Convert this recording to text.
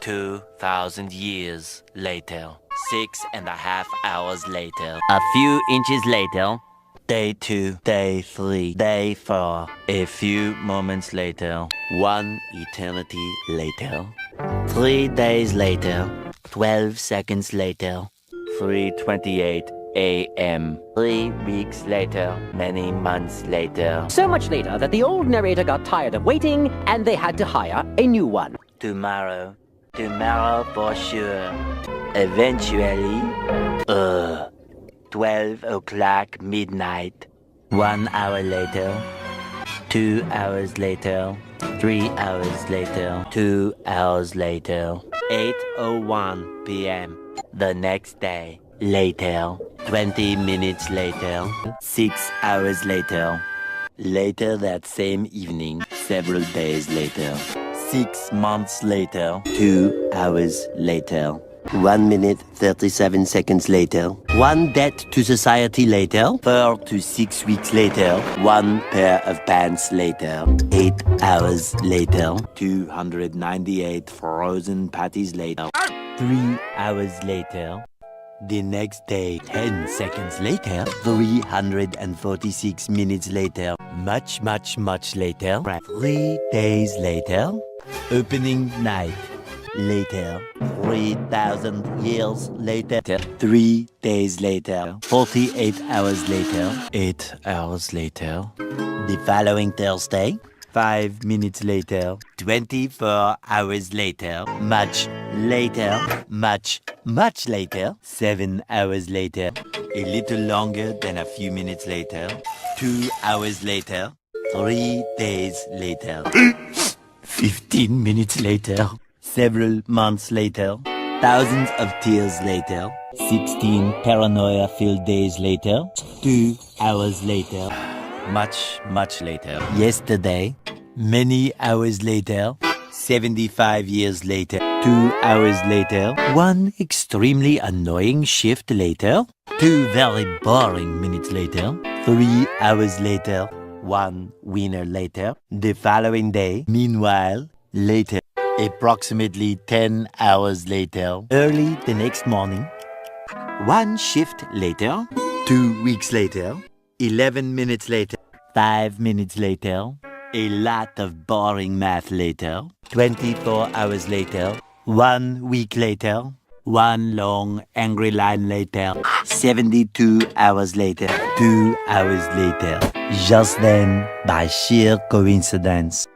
2,000 years later. 6.5 hours later. A few inches later. Day 2, day 3, day 4. A few moments later. 1 eternity later. 3 days later. 12 seconds later. 3:28 a.m. 3 weeks later. Many months later. So much later that the old narrator got tired of waiting and they had to hire a new one. Tomorrow. Tomorrow for sure. Eventually. 12 o'clock midnight. 1 hour later. 2 hours later. 3 hours later. 2 hours later. 8:01 p.m. The next day. Later. 20 minutes later. 6 hours later. Later that same evening. Several days later. 6 months later. 2 hours later. 1 minute, 37 seconds later. 1 debt to society later. 4 to 6 weeks later. 1 pair of pants later. 8 hours later. 298 frozen patties later. 3 hours later. The next day, 10 seconds later. 346 minutes later. Much, much, much later. 3 days later. Opening night. Later, 3,000 years later, 3 days later, 48 hours later, 8 hours later, the following Thursday, 5 minutes later, 24 hours later, much later, much, much later, 7 hours later, a little longer than a few minutes later, 2 hours later, 3 days later, 15 minutes later, several months later, thousands of tears later, 16 paranoia-filled days later, 2 hours later, much, much later, yesterday, many hours later, 75 years later, 2 hours later, 1 extremely annoying shift later, 2 very boring minutes later, 3 hours later, 1 winner later, the following day, meanwhile, later, approximately 10 hours later, early the next morning, 1 shift later, 2 weeks later, 11 minutes later, 5 minutes later, a lot of boring math later, 24 hours later, 1 week later, 1 long angry line later, 72 hours later, 2 hours later, just then, by sheer coincidence,